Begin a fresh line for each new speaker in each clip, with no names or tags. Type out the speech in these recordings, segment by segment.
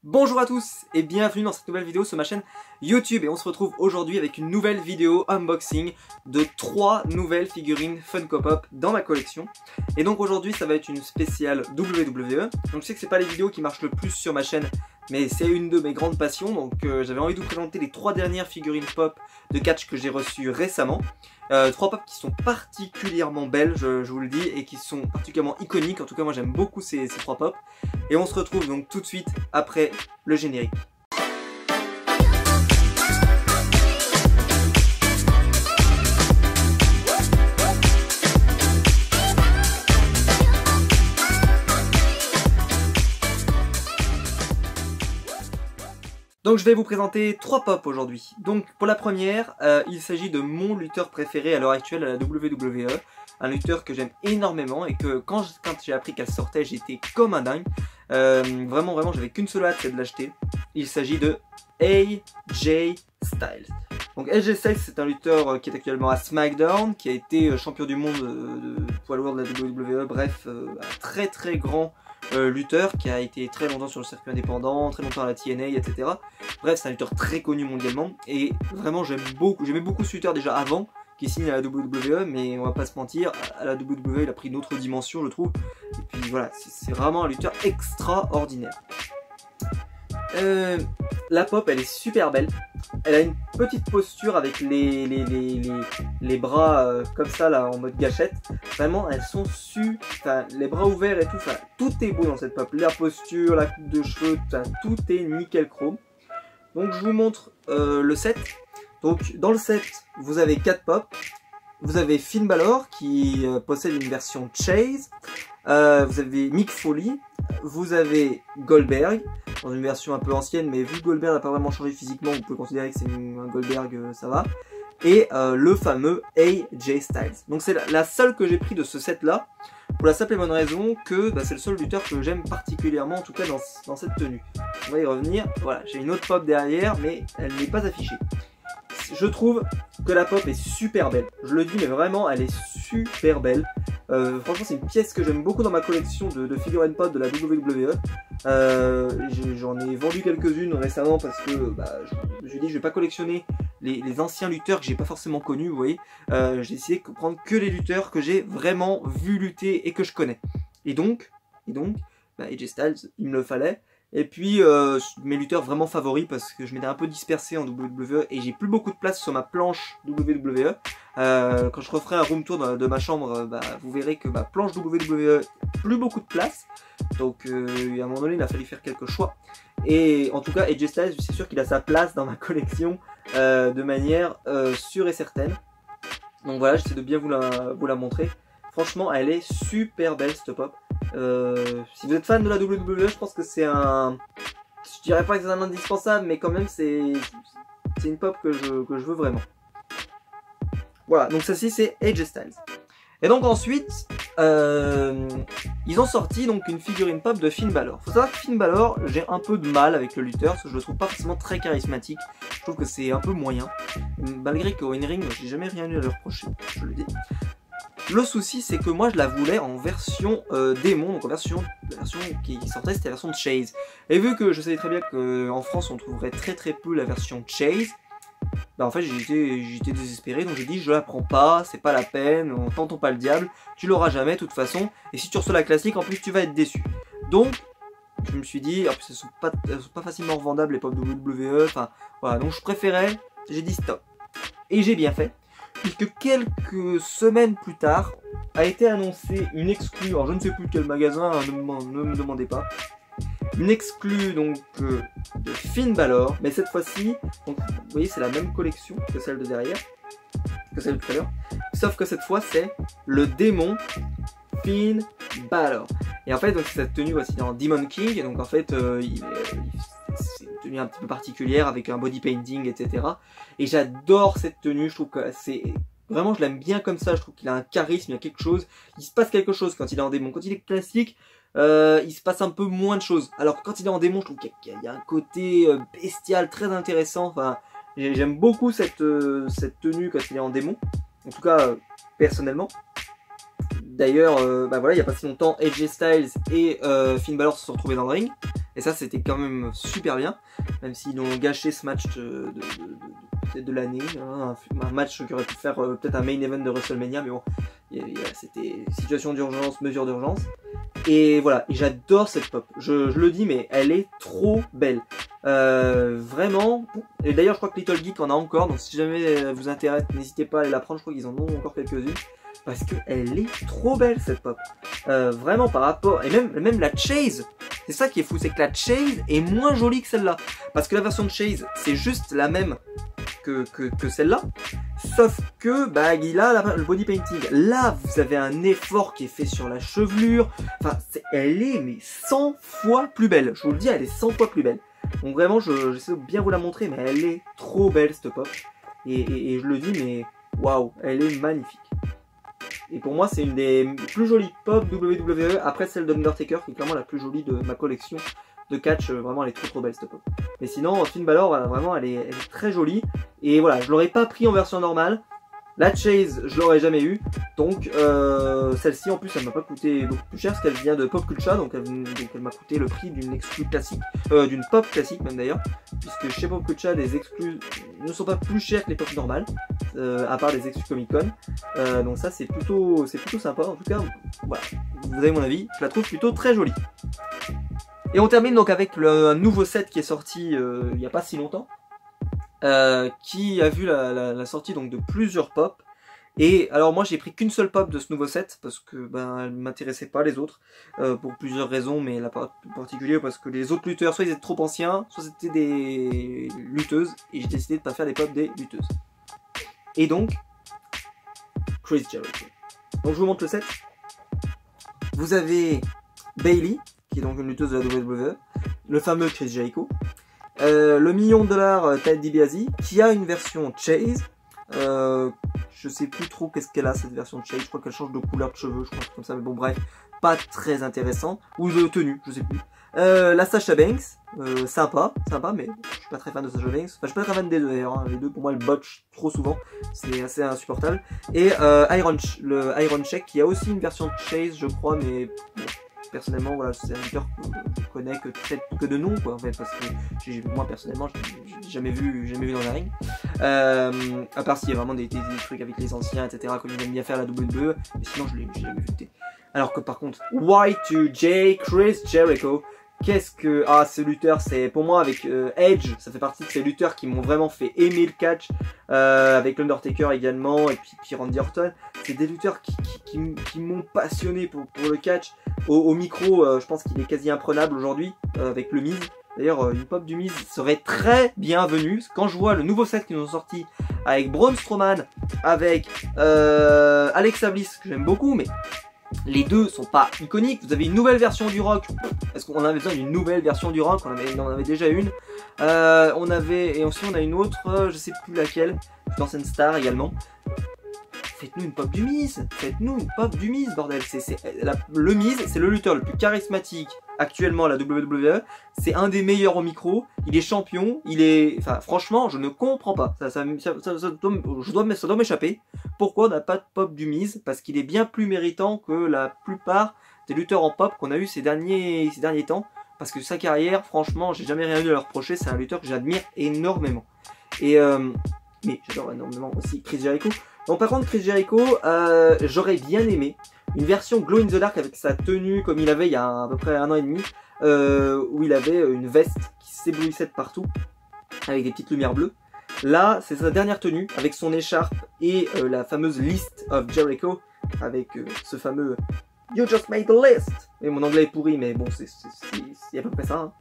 Bonjour à tous et bienvenue dans cette nouvelle vidéo sur ma chaîne YouTube. Et on se retrouve aujourd'hui avec une nouvelle vidéo unboxing de 3 nouvelles figurines Funko Pop dans ma collection. Et donc aujourd'hui ça va être une spéciale WWE. Donc je sais que c'est pas les vidéos qui marchent le plus sur ma chaîne, mais c'est une de mes grandes passions. Donc j'avais envie de vous présenter les 3 dernières figurines pop de catch que j'ai reçues récemment. 3 pop qui sont particulièrement belles, je vous le dis, et qui sont particulièrement iconiques. En tout cas moi j'aime beaucoup ces 3 pop. Et on se retrouve donc tout de suite après le générique. Donc je vais vous présenter 3 pop aujourd'hui. Donc pour la première, il s'agit de mon lutteur préféré à l'heure actuelle à la WWE. Un lutteur que j'aime énormément et que quand j'ai appris qu'elle sortait, j'étais comme un dingue. Vraiment, j'avais qu'une seule hâte, c'est de l'acheter. Il s'agit de AJ Styles. Donc AJ Styles, c'est un lutteur qui est actuellement à SmackDown, qui a été champion du monde de poids lourd de la WWE. Bref, un très grand lutteur qui a été très longtemps sur le circuit indépendant, très longtemps à la TNA, etc. Bref, c'est un lutteur très connu mondialement et vraiment j'aimais beaucoup ce lutteur déjà avant qui signe à la WWE, mais on va pas se mentir, à la WWE il a pris une autre dimension je trouve. Et puis voilà, c'est vraiment un lutteur extraordinaire. La pop elle est super belle. Elle a une petite posture avec les bras comme ça là en mode gâchette. Vraiment elles sont les bras ouverts et tout, tout est beau dans cette pop. La posture, la coupe de cheveux, tout est nickel chrome. Donc je vous montre le set. Donc dans le set vous avez 4 pop. Vous avez Finn Balor qui possède une version Chase. Vous avez Mick Foley. Vous avez Goldberg dans une version un peu ancienne, mais vu que Goldberg n'a pas vraiment changé physiquement, vous pouvez considérer que c'est un Goldberg, ça va. Et le fameux AJ Styles. Donc c'est la seule que j'ai pris de ce set là, pour la simple et bonne raison que c'est le seul lutteur que j'aime particulièrement, en tout cas dans cette tenue. On va y revenir. Voilà, j'ai une autre pop derrière, mais elle n'est pas affichée. Je trouve que la pop est super belle. Je le dis, mais vraiment, elle est super belle. Franchement, c'est une pièce que j'aime beaucoup dans ma collection de figurines pop de la WWE. J'en ai vendu quelques-unes récemment parce que je me suis dit, je vais pas collectionner les anciens lutteurs que j'ai pas forcément connus, vous voyez. J'ai essayé de prendre que les lutteurs que j'ai vraiment vu lutter et que je connais. Et donc, AJ Styles, il me le fallait. Et puis mes lutteurs vraiment favoris parce que je m'étais un peu dispersé en WWE et j'ai plus beaucoup de place sur ma planche WWE. Quand je referai un room tour de ma chambre, vous verrez que ma planche WWE plus beaucoup de place. Donc à un moment donné il a fallu faire quelques choix. Et en tout cas AJ Styles, c'est sûr qu'il a sa place dans ma collection de manière sûre et certaine. Donc voilà, j'essaie de bien vous la montrer. Franchement elle est super belle cette pop. Si vous êtes fan de la WWE, je pense que c'est je dirais pas que c'est un indispensable, mais quand même c'est une pop que je veux vraiment. Voilà, donc ceci c'est AJ Styles. Et donc ensuite, ils ont sorti donc une figurine pop de Finn Balor. Faut savoir que Finn Balor, j'ai un peu de mal avec le lutteur, parce que je le trouve pas forcément très charismatique. Je trouve que c'est un peu moyen. Malgré qu'au in-ring, j'ai jamais rien eu à lui reprocher, je le dis. Le souci c'est que moi je la voulais en version démon, donc la version qui sortait c'était la version de Chase. Et vu que je savais très bien qu'en France on trouverait très peu la version Chase, en fait j'étais désespéré, donc j'ai dit je la prends pas, c'est pas la peine, tentons pas le diable, tu l'auras jamais de toute façon, et si tu reçois la classique en plus tu vas être déçu. Donc je me suis dit, en plus elles sont pas facilement revendables les pop WWE, enfin voilà, donc je préférais, j'ai dit stop. Et j'ai bien fait. Puisque quelques semaines plus tard a été annoncée une exclue, alors je ne sais plus quel magasin, ne me demandez pas, une exclue donc de Finn Balor, mais cette fois-ci, vous voyez c'est la même collection que celle de derrière, que celle de tout à l'heure, sauf que cette fois c'est le démon Finn Balor. Et en fait donc cette tenue voici dans Demon King, et donc en fait c'est une tenue un petit peu particulière avec un body painting, etc. Et j'adore cette tenue, je trouve que c'est... Vraiment je l'aime bien comme ça, je trouve qu'il a un charisme, il y a quelque chose, il se passe quelque chose quand il est en démon. Quand il est classique, il se passe un peu moins de choses. Alors que quand il est en démon, je trouve qu'il y a un côté bestial très intéressant. Enfin, j'aime beaucoup cette tenue quand il est en démon. En tout cas, personnellement. D'ailleurs, voilà, il n'y a pas si longtemps, AJ Styles et Finn Balor se sont retrouvés dans le ring. Et ça, c'était quand même super bien, même s'ils ont gâché ce match de l'année, hein, un match qui aurait pu faire peut-être un main event de WrestleMania, mais bon, c'était situation d'urgence, mesure d'urgence. Et voilà, et j'adore cette pop, je le dis, mais elle est trop belle. Vraiment, et d'ailleurs je crois que Little Geek en a encore, donc si jamais vous intéresse, n'hésitez pas à aller la prendre, je crois qu'ils en ont encore quelques-unes. Parce qu'elle est trop belle cette pop. Vraiment par rapport... Et même la Chase. C'est ça qui est fou, c'est que la Chase est moins jolie que celle-là. Parce que la version de Chase, c'est juste la même que celle-là. Sauf que, bah, il a le body painting. Là, vous avez un effort qui est fait sur la chevelure. Enfin, elle est mais 100 fois plus belle. Je vous le dis, elle est 100 fois plus belle. Donc vraiment, j'essaie de bien vous la montrer, mais elle est trop belle cette pop. Et je le dis, mais waouh, elle est magnifique. Et pour moi, c'est une des plus jolies pop WWE, après celle d'Undertaker, qui est clairement la plus jolie de ma collection de catch. Vraiment, elle est trop belle cette pop. Mais sinon, Finn Balor, voilà, vraiment, elle est très jolie. Et voilà, je l'aurais pas pris en version normale. La Chase, je l'aurais jamais eu. Donc, celle-ci, en plus, elle m'a pas coûté beaucoup plus cher, parce qu'elle vient de Pop Culture, donc elle m'a coûté le prix d'une exclue classique, d'une pop classique même d'ailleurs, puisque chez Pop Culture, les exclus ne sont pas plus chers que les pop normales, à part les exclus Comic Con. Donc ça, c'est plutôt sympa. En tout cas, voilà, vous avez mon avis, je la trouve plutôt très jolie. Et on termine donc avec un nouveau set qui est sorti il n'y a pas si longtemps. Qui a vu la sortie donc de plusieurs pop. Et alors moi j'ai pris qu'une seule pop de ce nouveau set parce que ben elle m'intéressait pas les autres pour plusieurs raisons, mais la part particulière parce que les autres lutteurs soit ils étaient trop anciens, soit c'était des lutteuses, et j'ai décidé de pas faire les pop des lutteuses. Et donc Chris Jericho. Donc je vous montre le set. Vous avez Bayley qui est donc une lutteuse de la WWE, le fameux Chris Jericho. Le $1 million Ted DiBiase qui a une version Chase. Je sais plus trop qu'est-ce qu'elle a cette version de Chase. Je crois qu'elle change de couleur de cheveux, je crois comme ça, mais bon bref, pas très intéressant. Ou de tenue, je sais plus. La Sasha Banks, sympa, mais je suis pas très fan de Sasha Banks. Enfin, je suis pas très fan des deux d'ailleurs. Hein. Les deux pour moi elles botchent trop souvent, c'est assez insupportable. Et le Iron Sheik qui a aussi une version Chase, je crois, mais bon, personnellement voilà, c'est un lutteur que je connais que de nom quoi en fait, parce que moi personnellement j'ai jamais vu dans la ring, à part s'il y a vraiment des trucs avec les anciens etc comme il aime bien faire la WWE, mais sinon je l'ai jamais vu. Alors que par contre Y2J Chris Jericho, qu'est-ce que... Ah, ce lutteur, c'est pour moi avec Edge, ça fait partie de ces lutteurs qui m'ont vraiment fait aimer le catch, avec l'Undertaker également, et puis Randy Orton. C'est des lutteurs qui m'ont passionné pour le catch. Au micro, je pense qu'il est quasi imprenable aujourd'hui, avec le Miz. D'ailleurs, une pop du Miz serait très bienvenue. Quand je vois le nouveau set qu'ils ont sorti avec Braun Strowman, avec Alexa Bliss, que j'aime beaucoup, mais... les deux sont pas iconiques. Vous avez une nouvelle version du Rock. Est-ce qu'on avait besoin d'une nouvelle version du Rock? On en avait déjà une. Et aussi on a une autre, je sais plus laquelle, une ancienne star également. Faites-nous une pop du Miz. Faites-nous une pop du Miz, bordel. Le Miz, c'est le lutteur le plus charismatique actuellement à la WWE. C'est un des meilleurs au micro. Il est champion. Enfin, franchement, je ne comprends pas. Ça doit m'échapper. Pourquoi on n'a pas de pop du Miz? Parce qu'il est bien plus méritant que la plupart des lutteurs en pop qu'on a eu ces derniers temps. Parce que sa carrière, franchement, j'ai jamais rien eu à leur reprocher. C'est un lutteur que j'admire énormément. Mais j'adore énormément aussi Chris Jericho. Donc par contre Chris Jericho, j'aurais bien aimé une version Glow in the Dark avec sa tenue comme il avait il y a à peu près 1 an et demi, où il avait une veste qui s'éblouissait de partout avec des petites lumières bleues. Là c'est sa dernière tenue avec son écharpe et la fameuse List of Jericho avec ce fameux You just made the list. Et mon anglais est pourri mais bon c'est à peu près ça. Hein.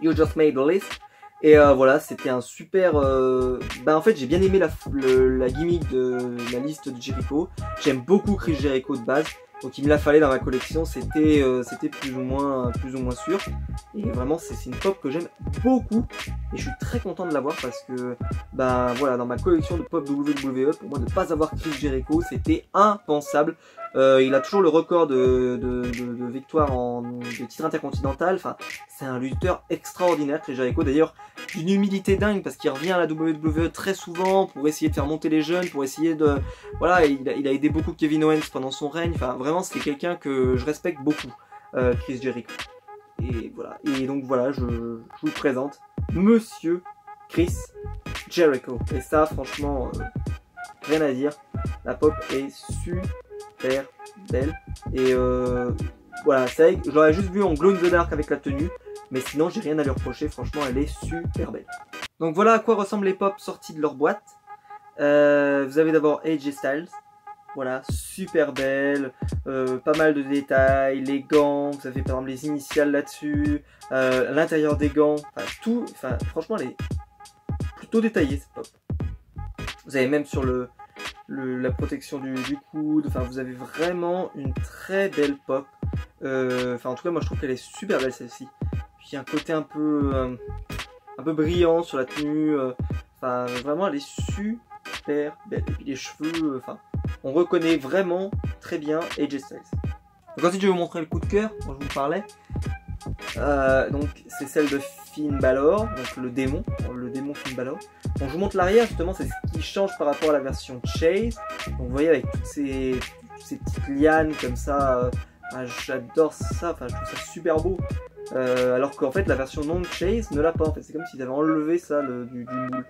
You just made the list. Et voilà, c'était un super... en fait, j'ai bien aimé la gimmick de la liste de Jericho. J'aime beaucoup Chris Jericho de base. Donc il me la fallait dans ma collection, c'était plus ou moins sûr. Et vraiment, c'est une pop que j'aime beaucoup. Et je suis très content de l'avoir parce que, voilà, dans ma collection de pop WWE, pour moi, ne pas avoir Chris Jericho, c'était impensable. Il a toujours le record de victoire de titre intercontinental. Enfin, c'est un lutteur extraordinaire, Chris Jericho. D'ailleurs, d'une humilité dingue parce qu'il revient à la WWE très souvent pour essayer de faire monter les jeunes, pour essayer de... Voilà, il a aidé beaucoup Kevin Owens pendant son règne. Enfin, vraiment, c'est quelqu'un que je respecte beaucoup, Chris Jericho. voilà. Et donc voilà, je vous présente Monsieur Chris Jericho. Et ça, franchement, rien à dire. La pop est super belle. Et voilà, c'est vrai que je l'aurais juste vu en glow in the dark avec la tenue. Mais sinon, j'ai rien à lui reprocher. Franchement, elle est super belle. Donc voilà à quoi ressemblent les pops sortis de leur boîte. Vous avez d'abord AJ Styles. Voilà, super belle, pas mal de détails, les gants, vous avez par exemple les initiales là-dessus, l'intérieur des gants, enfin tout, enfin franchement elle est plutôt détaillée cette pop. Vous avez même sur la protection du coude, enfin vous avez vraiment une très belle pop. Enfin en tout cas moi je trouve qu'elle est super belle celle-ci. Puis il y a un côté un peu brillant sur la tenue, enfin vraiment elle est super belle. Et puis les cheveux, enfin on reconnaît vraiment très bien AJ Styles. Donc ensuite je vais vous montrer le coup de cœur dont je vous parlais. Donc c'est celle de Finn Balor, donc le démon Finn Balor. Donc je vous montre l'arrière justement, c'est ce qui change par rapport à la version Chase. Donc vous voyez avec toutes ces petites lianes comme ça, j'adore ça, enfin je trouve ça super beau. Alors qu'en fait la version non Chase ne l'a pas en fait, c'est comme s'ils avaient enlevé ça du moule.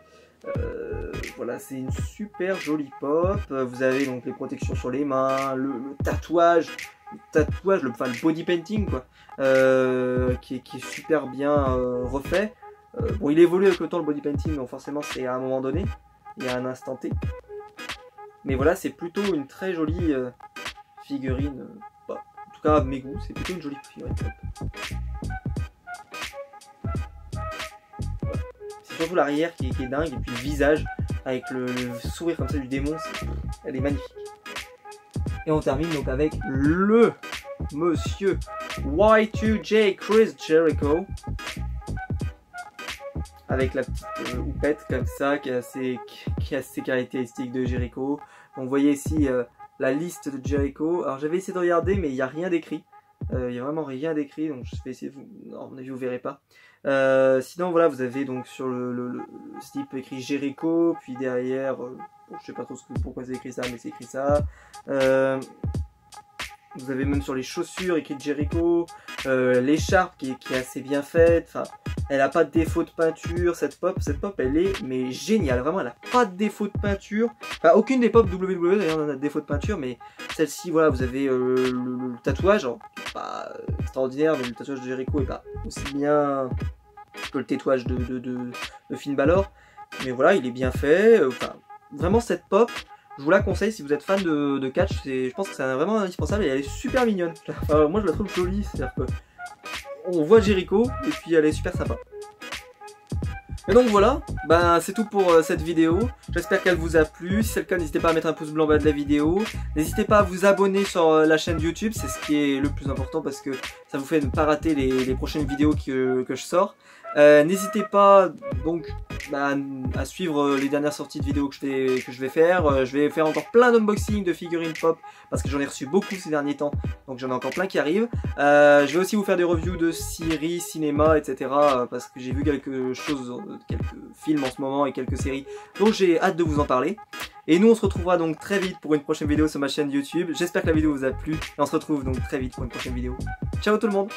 Voilà, c'est une super jolie pop. Vous avez donc les protections sur les mains, le tatouage, le body painting quoi, qui est super bien refait. Bon, il évolue avec le temps le body painting, donc forcément c'est à un moment donné, il y a un instant T. Mais voilà, c'est plutôt une très jolie figurine pop. En tout cas, à mes goûts, c'est plutôt une jolie figurine pop. Surtout l'arrière qui est dingue, et puis le visage avec le sourire comme ça du démon, elle est magnifique. Et on termine donc avec le Monsieur Y2J Chris Jericho, avec la petite houppette comme ça qui est assez caractéristique de Jericho. Donc vous voyez ici la liste de Jericho. Alors j'avais essayé de regarder mais il n'y a rien d'écrit. Il n'y a vraiment rien d'écrit, donc je vais essayer de vous... Non, à mon avis vous verrez pas. Sinon voilà, vous avez donc sur le slip écrit Jericho, puis derrière, bon, je sais pas trop pourquoi c'est écrit ça, mais c'est écrit ça. Vous avez même sur les chaussures écrit Jericho, l'écharpe qui est assez bien faite. Enfin, elle a pas de défaut de peinture. Cette pop elle est mais géniale, vraiment elle a pas de défaut de peinture. Enfin, aucune des pop WWE d'ailleurs n'a de défaut de peinture, mais celle-ci voilà, vous avez le tatouage, alors, pas extraordinaire, mais le tatouage de Jericho est pas aussi bien que le tatouage de Finn Balor, mais voilà, il est bien fait. Enfin, vraiment cette pop, je vous la conseille si vous êtes fan de catch, je pense que c'est vraiment indispensable et elle est super mignonne. Enfin, moi je la trouve jolie, c'est-à-dire que on voit Jericho et puis elle est super sympa. Et donc voilà, ben, c'est tout pour cette vidéo. J'espère qu'elle vous a plu. Si c'est le cas, n'hésitez pas à mettre un pouce bleu en bas de la vidéo. N'hésitez pas à vous abonner sur la chaîne YouTube, c'est ce qui est le plus important parce que ça vous fait ne pas rater les prochaines vidéos que je sors. N'hésitez pas donc à suivre les dernières sorties de vidéos que je vais faire. Je vais faire encore plein d'unboxings de figurines pop parce que j'en ai reçu beaucoup ces derniers temps, donc j'en ai encore plein qui arrivent. Je vais aussi vous faire des reviews de séries, cinéma, etc. Parce que j'ai vu quelques films en ce moment et quelques séries, donc j'ai hâte de vous en parler. Et nous on se retrouvera donc très vite pour une prochaine vidéo sur ma chaîne YouTube. J'espère que la vidéo vous a plu et on se retrouve donc très vite pour une prochaine vidéo. Ciao tout le monde!